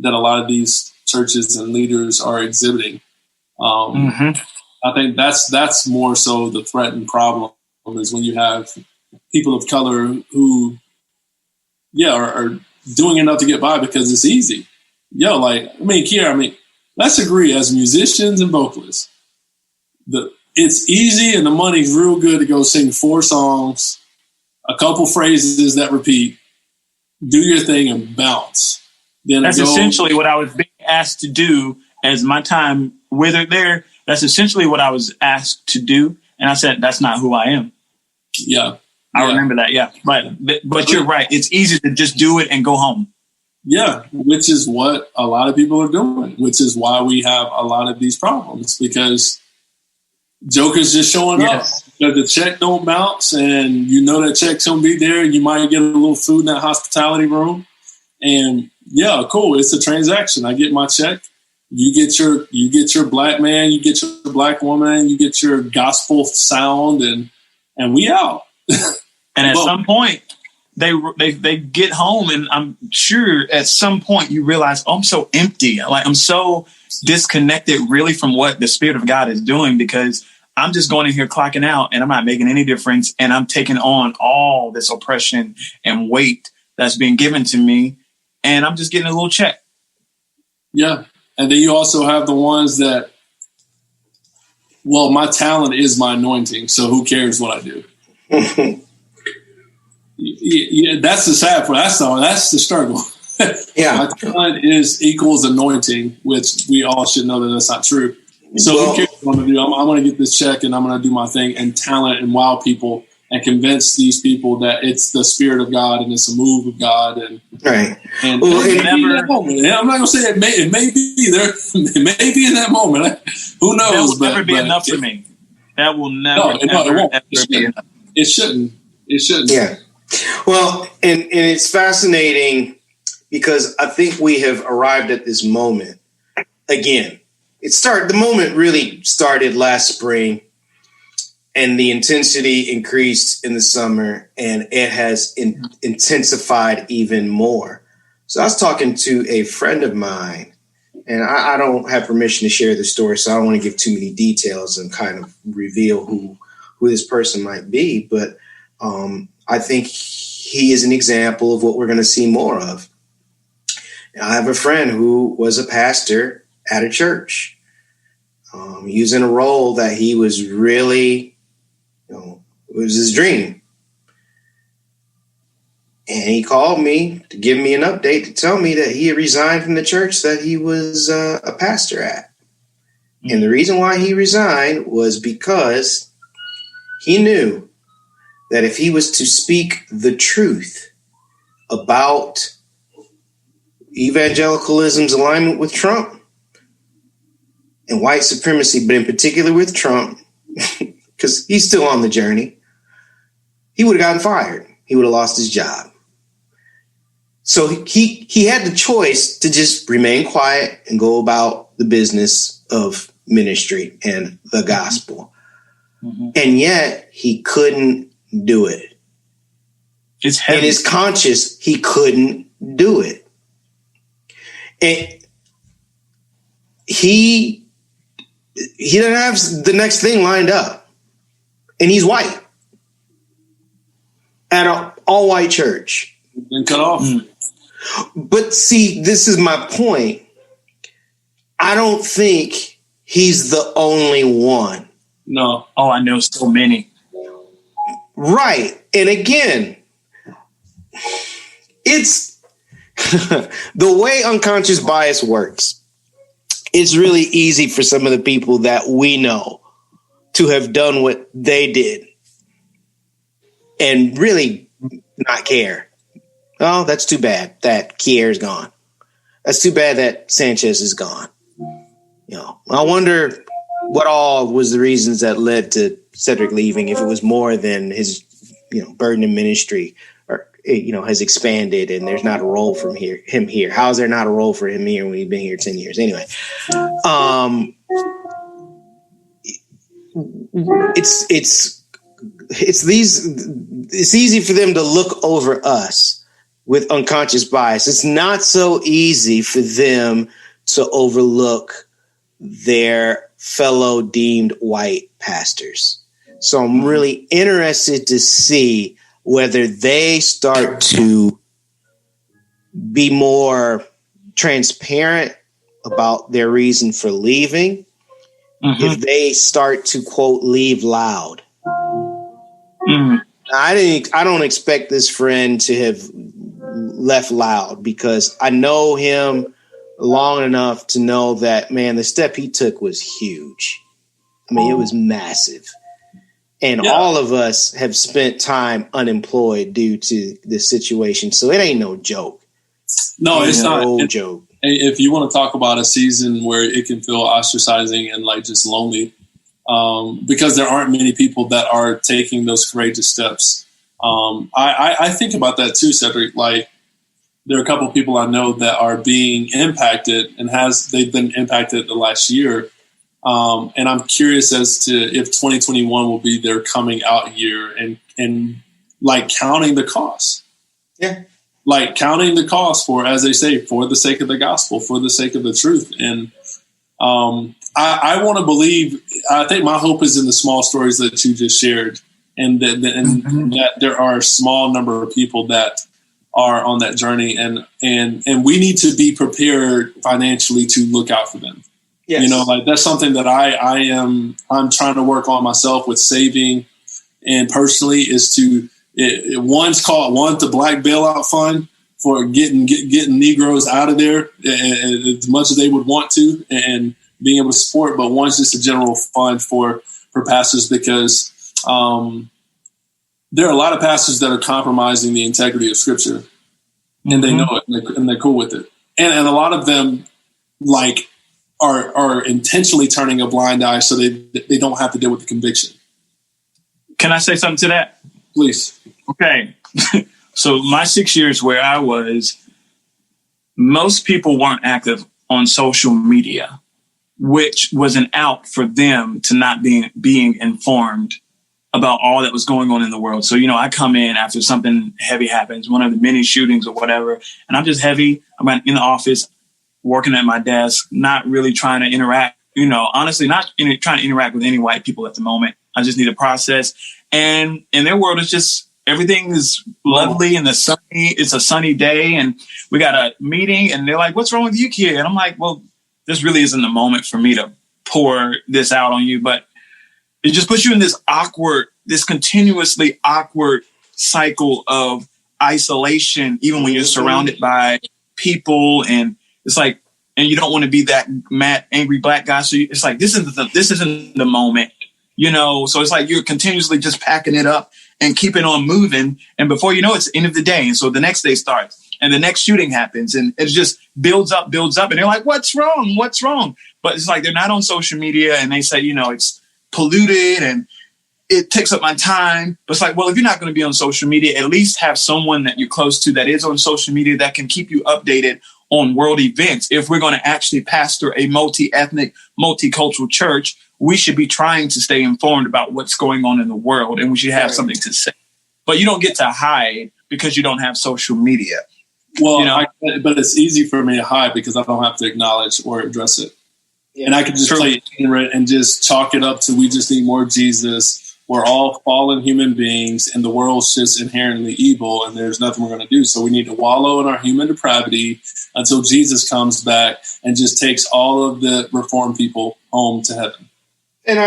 that a lot of these churches and leaders are exhibiting. I think that's more so the threat and problem is when you have people of color who, are doing enough to get by because it's easy. Kierre, let's agree as musicians and vocalists, it's easy and the money's real good to go sing 4 songs, a couple phrases that repeat, do your thing and bounce. Then that's essentially what I was being asked to do as my time withered there. That's essentially what I was asked to do. And I said, that's not who I am. Yeah. I remember that. Yeah. But you're right. It's easy to just do it and go home. Yeah, which is what a lot of people are doing, which is why we have a lot of these problems, because jokers just showing up. Because the check don't bounce, and you know that check's going to be there. You might get a little food in that hospitality room. And yeah, cool. It's a transaction. I get my check. You get your black man, you get your black woman, you get your gospel sound, and we out. And at some point, they get home, and I'm sure at some point you realize, oh, I'm so empty. Like, I'm so disconnected really from what the Spirit of God is doing, because I'm just going in here clocking out and I'm not making any difference. And I'm taking on all this oppression and weight that's being given to me. And I'm just getting a little check. Yeah. And then you also have the ones that, well, my talent is my anointing, so who cares what I do? Yeah, that's the sad part. That's the struggle. Yeah, my talent equals anointing, which we all should know that that's not true. So who cares what I'm going to do? I'm going to get this check and I'm going to do my thing and talent and wow people and convince these people that it's the Spirit of God and it's a move of God. And right. And, well, and I'm not going to say it may be there. It may be in that moment. Who knows? That will never be enough for me. That will never, it won't. Ever be enough. It shouldn't. Yeah. Well, and it's fascinating because I think we have arrived at this moment again. The moment really started last spring, and the intensity increased in the summer, and it has intensified even more. So I was talking to a friend of mine, and I don't have permission to share the story, so I don't want to give too many details and kind of reveal who this person might be. But I think he is an example of what we're going to see more of. I have a friend who was a pastor at a church, using a role that he was really, it was his dream. And he called me to give me an update to tell me that he had resigned from the church that he was a pastor at. Mm-hmm. And the reason why he resigned was because he knew that if he was to speak the truth about evangelicalism's alignment with Trump and white supremacy, but in particular with Trump, because he's still on the journey, he would have gotten fired. He would have lost his job. So he had the choice to just remain quiet and go about the business of ministry and the gospel. Mm-hmm. And yet he couldn't do it. It's heavy. In his conscience, he couldn't do it. And he doesn't have the next thing lined up. And he's white. At an all-white church. Been cut off. But see, this is my point. I don't think he's the only one. No. Oh, I know so many. Right. And again, it's the way unconscious bias works. It's really easy for some of the people that we know to have done what they did and really not care. Oh, that's too bad that Kierre is gone. That's too bad that Sanchez is gone. I wonder what all was the reasons that led to Cedric leaving, if it was more than his, burden in ministry or, has expanded and there's not a role for him here. How is there not a role for him here when he's been here 10 years? Anyway, it's easy for them to look over us with unconscious bias. It's not so easy for them to overlook their fellow deemed white pastors. So I'm really interested to see whether they start to be more transparent about their reason for leaving. Mm-hmm. If they start to, quote, leave loud. Mm-hmm. I don't expect this friend to have left loud because I know him long enough to know that, man, the step he took was huge. I mean, it was massive. And all of us have spent time unemployed due to this situation. So it ain't no joke. No, it's not. No joke. If you want to talk about a season where it can feel ostracizing and like just lonely, because there aren't many people that are taking those courageous steps. I think about that too, Cedric. Like, there are a couple of people I know that are being impacted and they've been impacted the last year. And I'm curious as to if 2021 will be their coming out year and like counting the cost. Yeah. Like counting the cost for, as they say, for the sake of the gospel, for the sake of the truth. And I want to believe, I think my hope is in the small stories that you just shared, and that there are a small number of people that are on that journey, and we need to be prepared financially to look out for them. Yes. You know, like that's something that I'm trying to work on myself with saving, and personally is to one's the Black Bailout Fund for getting Negroes out of there as much as they would want to and being able to support, but one's just a general fund for pastors, because there are a lot of pastors that are compromising the integrity of Scripture, and they know it, and they're cool with it, and a lot of them like are intentionally turning a blind eye so they don't have to deal with the conviction. Can I say something to that? Please. Okay. So my 6 years where I was, most people weren't active on social media, which was an out for them to not being informed about all that was going on in the world. So, I come in after something heavy happens, one of the many shootings or whatever, and I'm just heavy. I'm in the office, working at my desk, not really trying to interact, honestly, not trying to interact with any white people at the moment. I just need to process. And in their world, it's just everything is lovely and it's a sunny day. And we got a meeting and they're like, "What's wrong with you, Kierre?" And I'm like, well, this really isn't the moment for me to pour this out on you. But it just puts you in this continuously awkward cycle of isolation, even when you're surrounded by people. And it's like, and you don't want to be that mad, angry Black guy. So it's like, this isn't the moment. So it's like you're continuously just packing it up and keeping on moving. And before you know, it's the end of the day. And so the next day starts and the next shooting happens and it just builds up. And they're like, what's wrong? But it's like, they're not on social media and they say, it's polluted and it takes up my time. But it's like, well, if you're not going to be on social media, at least have someone that you're close to that is on social media that can keep you updated on world events. If we're going to actually pastor a multi-ethnic, multicultural church, we should be trying to stay informed about what's going on in the world, and we should have something to say. But you don't get to hide because you don't have social media. Well, but it's easy for me to hide because I don't have to acknowledge or address it. Yeah. And I can just play ignorant and just chalk it up to we just need more Jesus. We're all fallen human beings, and the world's just inherently evil, and there's nothing we're going to do. So we need to wallow in our human depravity until Jesus comes back and just takes all of the reformed people home to heaven. And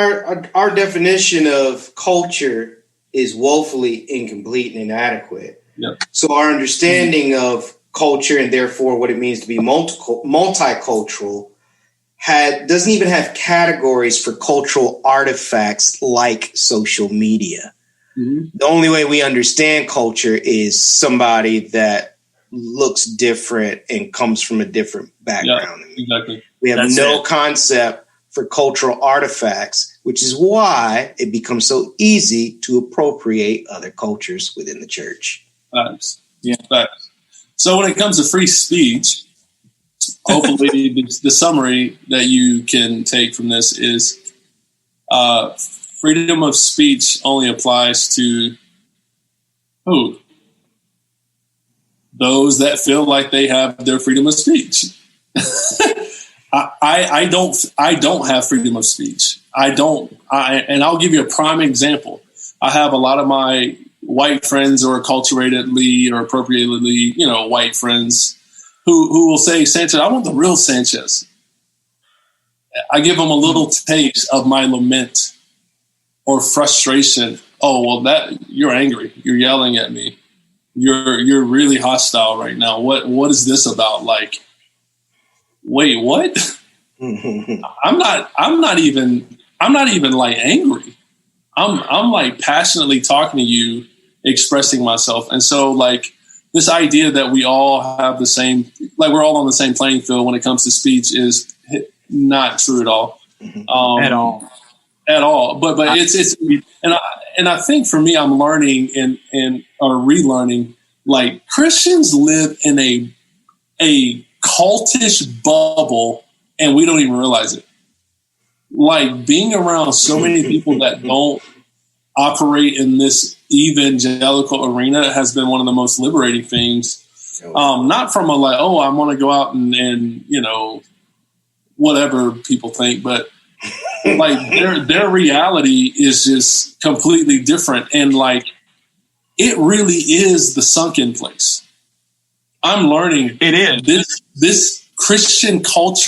our definition of culture is woefully incomplete and inadequate. Yep. So our understanding of culture and therefore what it means to be multicultural doesn't even have categories for cultural artifacts like social media. Mm-hmm. The only way we understand culture is somebody that looks different and comes from a different background. Yep, exactly. We have no concept for cultural artifacts, which is why it becomes so easy to appropriate other cultures within the church. Facts. Yeah, facts. So when it comes to free speech, hopefully the summary that you can take from this is freedom of speech only applies to who? Those that feel like they have their freedom of speech. I don't have freedom of speech. And I'll give you a prime example. I have a lot of my white friends or acculturatedly or appropriately, white friends who will say, Sanchez, I want the real Sanchez. I give them a little taste of my lament or frustration. Oh, well, you're angry. You're yelling at me. You're really hostile right now. What is this about? Like, wait, what? I'm not even like angry. I'm like passionately talking to you, expressing myself. And so like this idea that we all have the same, like we're all on the same playing field when it comes to speech is not true at all. At all. But it's and I think for me, I'm learning or relearning, like Christians live in a cultish bubble and we don't even realize it. Like being around so many people that don't operate in this evangelical arena has been one of the most liberating things. Not from a like, oh, I want to go out and whatever people think, but like their reality is just completely different. And like, it really is the sunken place. I'm learning it is this Christian cult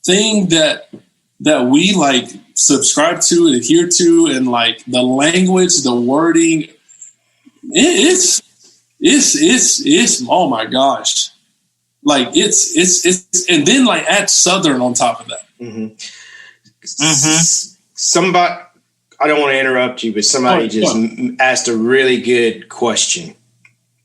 thing that we like subscribe to and adhere to, and like the language, the wording, it's oh my gosh. Like it's and then like add Southern on top of that. Mm-hmm. Somebody, I don't want to interrupt you, but somebody asked a really good question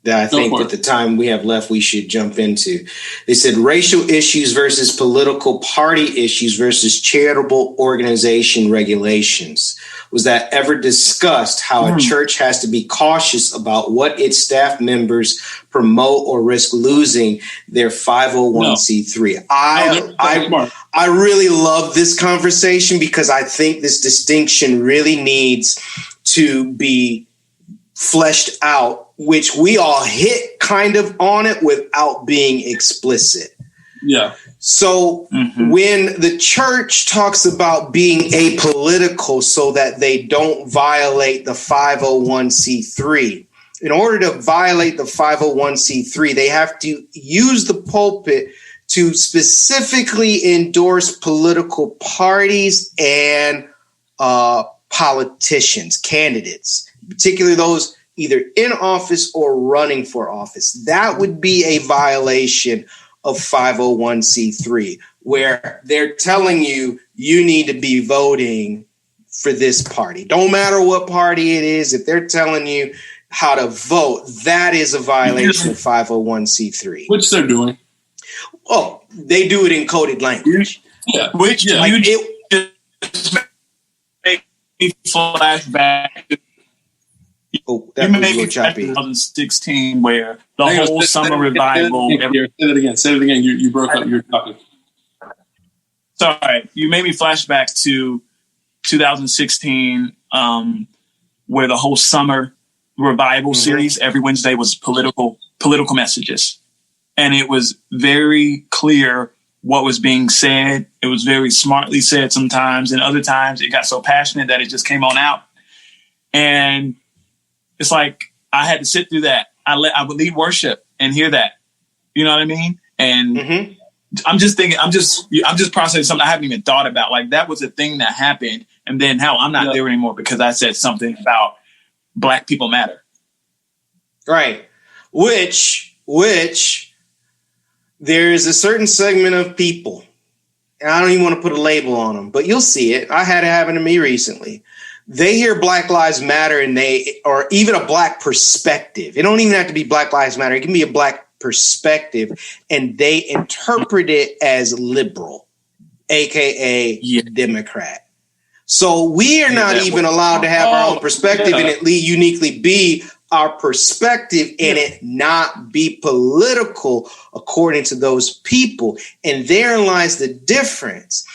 that I think with the time we have left, we should jump into. They said racial issues versus political party issues versus charitable organization regulations. Was that ever discussed how a church has to be cautious about what its staff members promote or risk losing their 501c3? I really love this conversation because I think this distinction really needs to be fleshed out, which we all hit kind of on it without being explicit. Yeah. So when the church talks about being apolitical so that they don't violate the 501c3, in order to violate the 501c3, they have to use the pulpit to specifically endorse political parties and politicians, candidates, particularly those either in office or running for office. That would be a violation of 501c3, where they're telling you need to be voting for this party. Don't matter what party it is. If they're telling you how to vote, that is a violation of 501c3. Which they're doing. Oh, they do it in coded language. Yeah. Which you just make me flashback. That you was a make little it choppy. 2016, where the whole summer revival. Say it again. You broke up. You're talking. Sorry, you made me flashback to 2016, where the whole summer revival series every Wednesday was political messages, and it was very clear what was being said. It was very smartly said sometimes, and other times it got so passionate that it just came on out. And it's like I had to sit through that. I would lead worship and hear that. You know what I mean? And I'm just thinking, I'm just processing something I haven't even thought about. Like that was a thing that happened, and then how I'm not there anymore because I said something about Black people matter. Right. Which there is a certain segment of people, and I don't even want to put a label on them, but you'll see it. I had it happen to me recently. They hear Black Lives Matter or even a Black perspective. It don't even have to be Black Lives Matter. It can be a Black perspective, and they interpret it as liberal, AKA Democrat. So we are not even allowed to have our own perspective and it uniquely be our perspective and it not be political according to those people. And therein lies the difference.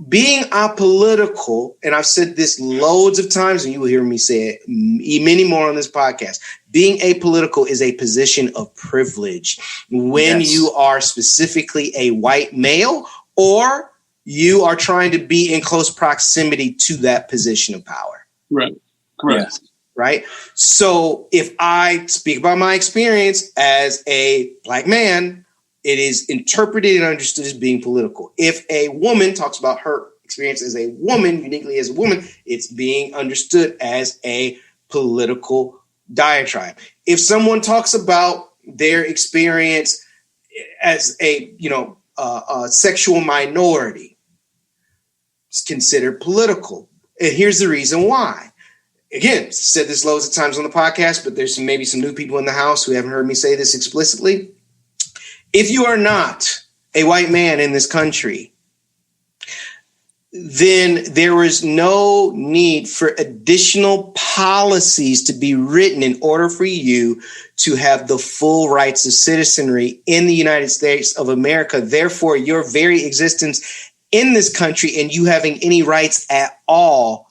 Being apolitical, and I've said this loads of times, and you will hear me say it many more on this podcast, being apolitical is a position of privilege when you are specifically a white male or you are trying to be in close proximity to that position of power. Right. Correct. Yes. Right. So if I speak about my experience as a Black man, it is interpreted and understood as being political. If a woman talks about her experience as a woman, uniquely as a woman, it's being understood as a political diatribe. If someone talks about their experience as a sexual minority, it's considered political. And here's the reason why. again, said this loads of times on the podcast, but there's maybe some new people in the house who haven't heard me say this explicitly. If you are not a white man in this country, then there is no need for additional policies to be written in order for you to have the full rights of citizenry in the United States of America. Therefore, your very existence in this country and you having any rights at all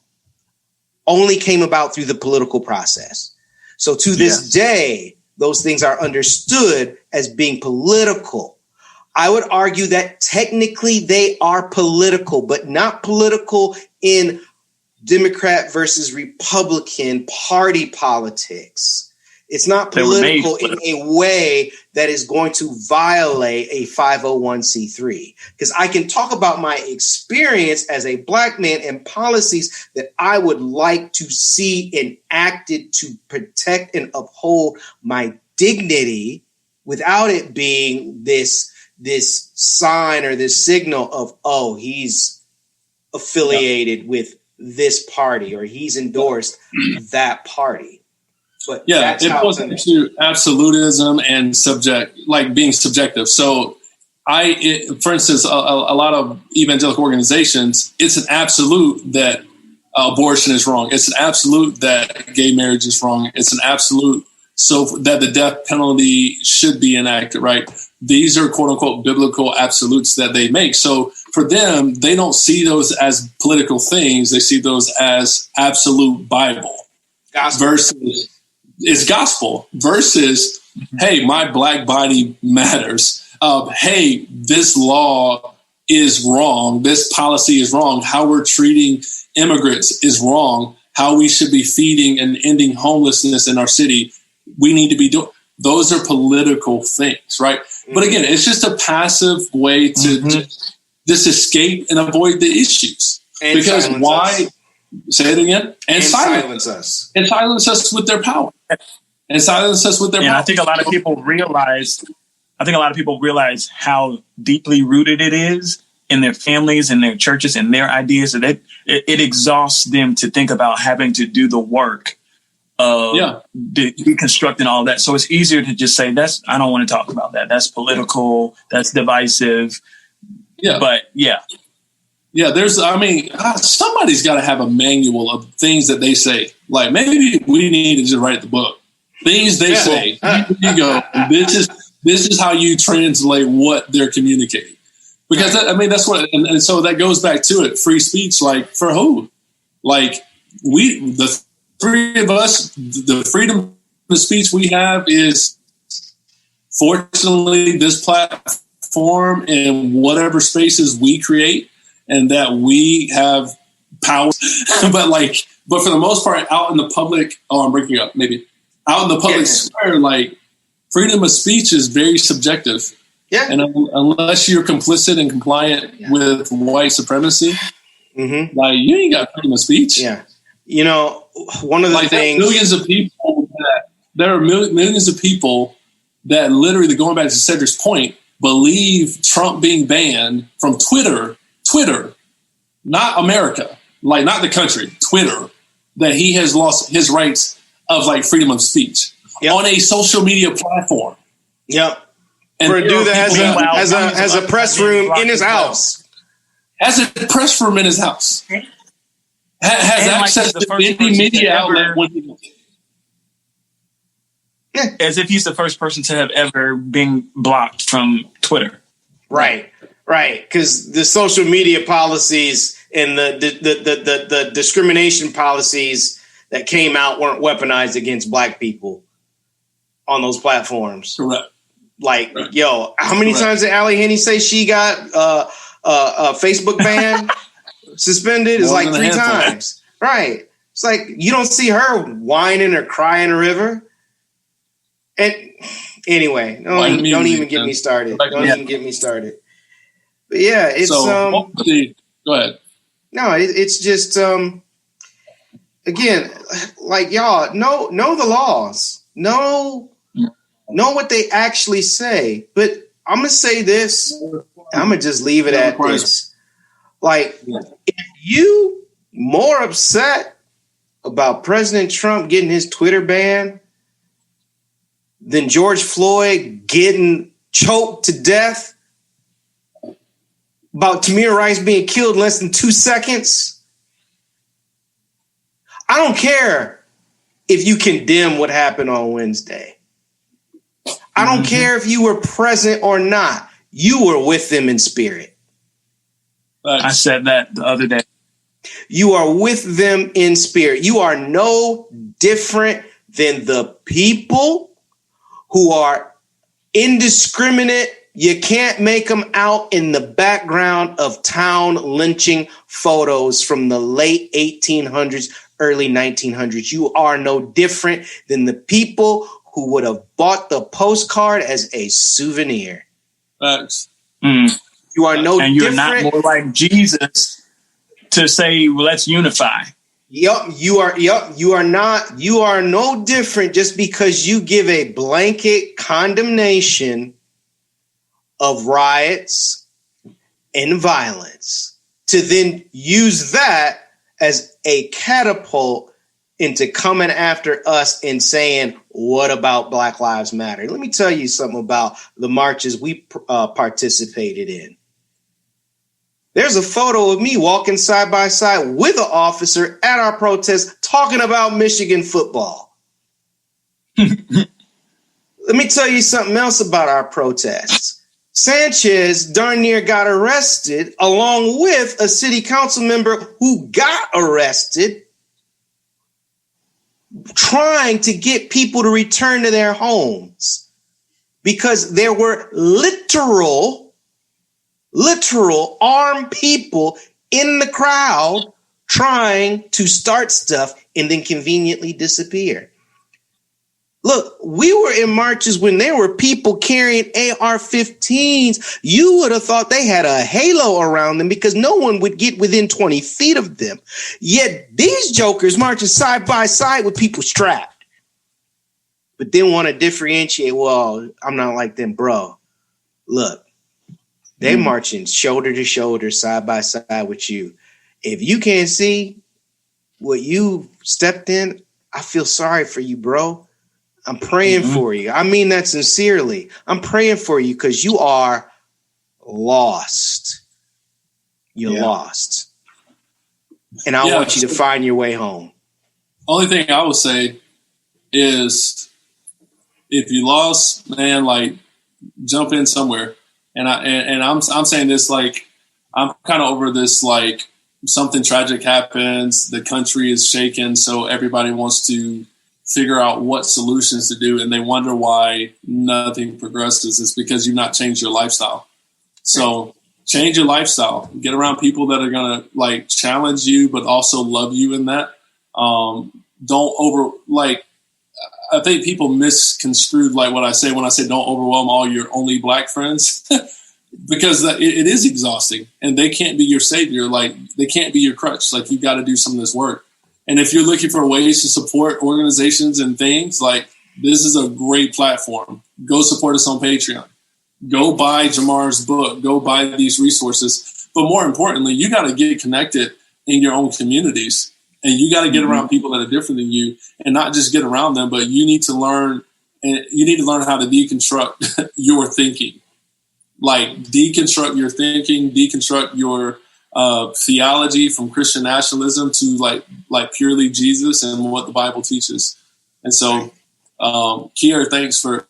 only came about through the political process. So to this day, those things are understood as being political. I would argue that technically they are political, but not political in Democrat versus Republican party politics. It's not political in a way that is going to violate a 501c3. Because I can talk about my experience as a black man and policies that I would like to see enacted to protect and uphold my dignity without it being this sign or this signal of, oh, he's affiliated with this party or he's endorsed that party. But it goes into absolutism and being subjective. So for instance, a lot of evangelical organizations, it's an absolute that abortion is wrong. It's an absolute that gay marriage is wrong. It's an absolute so that the death penalty should be enacted, right? These are quote unquote biblical absolutes that they make. So for them, they don't see those as political things. They see those as absolute Bible versus it's gospel versus, hey, my black body matters. Hey, this law is wrong. This policy is wrong. How we're treating immigrants is wrong. How we should be feeding and ending homelessness in our city. We need to be doing. Those are political things, right? Mm-hmm. But again, it's just a passive way to just escape and avoid the issues. And because why? Say it again. And silence us. And silence us with their power. And silence us with their power. I think a lot of people realize how deeply rooted it is in their families and their churches and their ideas that it exhausts them to think about having to do the work of deconstructing all that. So it's easier to just say I don't want to talk about that. That's political. That's divisive. Yeah. But somebody's got to have a manual of things that they say. Like maybe we need to just write the book. Things they say. You go, this is how you translate what they're communicating. Because that's what, and so that goes back to it. Free speech, like for who? Like the three of us, the freedom of speech we have is fortunately this platform and whatever spaces we create and that we have power. but for the most part, out in the public, I'm breaking up maybe. Out in the public square, like freedom of speech is very subjective. Yeah. And unless you're complicit and compliant with white supremacy, like you ain't got freedom of speech. Yeah. You know, one of the things there are millions of people that literally, going back to Cedric's point, believe Trump being banned from Twitter, not America, like not the country, Twitter, that he has lost his rights of like freedom of speech on a social media platform. Yep. And for a dude that has a press room in his house. Has a press room in his house. Has access to any media outlet. As if he's the first person to have ever been blocked from Twitter. Right. Because the social media policies and the discrimination policies that came out weren't weaponized against black people on those platforms. Correct. Like, yo, how many times did Allie Henny say she got a Facebook ban suspended? It's like 3 times. Right. It's like you don't see her whining or crying a river. And anyway, don't even get me started. Don't even get me started. But yeah, it's go ahead. No, it's just again, like y'all know the laws. Know what they actually say. But I'm gonna say this. I'm gonna just leave it at this. Like, if you more upset about President Trump getting his Twitter banned, then George Floyd getting choked to death, about Tamir Rice being killed in less than 2 seconds. I don't care if you condemn what happened on Wednesday. I don't care if you were present or not. You were with them in spirit. I said that the other day. You are with them in spirit. You are no different than the people who are indiscriminate. You can't make them out in the background of town lynching photos from the late 1800s, early 1900s. You are no different than the people who would have bought the postcard as a souvenir. Thanks. You are no and you're different. not more like Jesus to say, well, let's unify. You are not. You are no different just because you give a blanket condemnation of riots and violence to then use that as a catapult into coming after us and saying, what about Black Lives Matter? Let me tell you something about the marches we participated in. There's a photo of me walking side by side with an officer at our protest talking about Michigan football. Let me tell you something else about our protests. Sanchez darn near got arrested along with a city council member who got arrested trying to get people to return to their homes because there were literal armed people in the crowd trying to start stuff and then conveniently disappear. Look, we were in marches when there were people carrying AR-15s. You would have thought they had a halo around them because no one would get within 20 feet of them. Yet these jokers marching side by side with people strapped. But then want to differentiate, well, I'm not like them, bro. Look, they marching shoulder to shoulder, side by side with you. If you can't see what you stepped in, I feel sorry for you, bro. I'm praying for you. I mean that sincerely. I'm praying for you because you are lost. You're lost. And I want you to find your way home. Only thing I will say is if you lost, man, like jump in somewhere. And I'm saying this like I'm kind of over this like something tragic happens, the country is shaken, so everybody wants to figure out what solutions to do, and they wonder why nothing progresses. It's because you've not changed your lifestyle. So change your lifestyle. Get around people that are going to like challenge you, but also love you in that. I think people misconstrued like what I say when I say don't overwhelm all your only black friends because it is exhausting and they can't be your savior. Like they can't be your crutch. Like you've got to do some of this work. And if you're looking for ways to support organizations and things, like this is a great platform. Go support us on Patreon. Go buy Jamar's book. Go buy these resources. But more importantly, you got to get connected in your own communities. And you got to get around people that are different than you and not just get around them, but you need to learn how to deconstruct your thinking. Like deconstruct your thinking, deconstruct your theology from Christian nationalism to like purely Jesus and what the Bible teaches. And so, Kierre, thanks for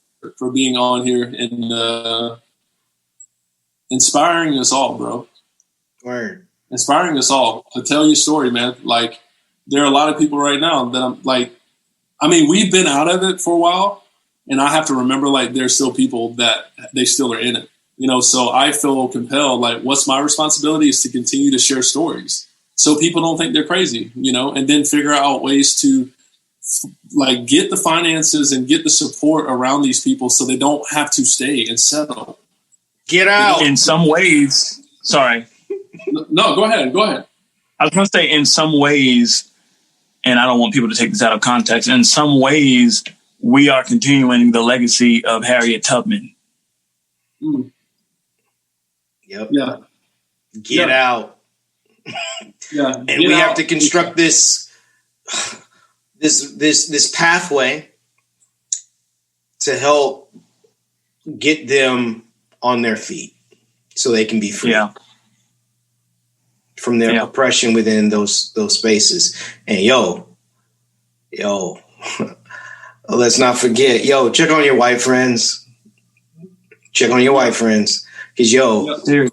being on here and inspiring us all, bro. Word. Inspiring us all to tell your story, man. Like there are a lot of people right now that I'm like, I mean, we've been out of it for a while and I have to remember like there's still people that they still are in it. You know, so I feel compelled, like what's my responsibility is to continue to share stories so people don't think they're crazy, you know, and then figure out ways to like get the finances and get the support around these people so they don't have to stay and settle. Get out. In some ways, sorry. No, go ahead. I was going to say in some ways, and I don't want people to take this out of context, in some ways, we are continuing the legacy of Harriet Tubman. Mm. Yep. Yeah. Get out. Yeah. And we have to construct this. this pathway to help get them on their feet so they can be free from their oppression within those spaces. And yo, let's not forget, check on your white friends. Check on your white friends. Because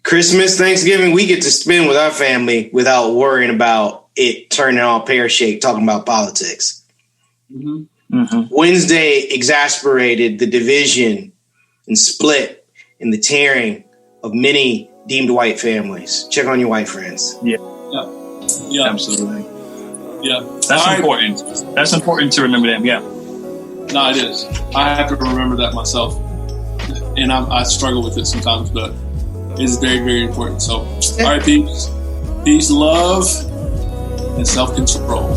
Christmas, Thanksgiving, we get to spend with our family without worrying about it turning all pear-shaped, talking about politics. Mm-hmm. Mm-hmm. Wednesday exasperated the division and split and the tearing of many deemed white families. Check on your white friends. Yeah, absolutely. Yeah, that's important. That's important to remember them. Yeah, no, it is. I have to remember that myself, and I struggle with it sometimes, but it's very, very important. So, all right, peace, love, and self-control.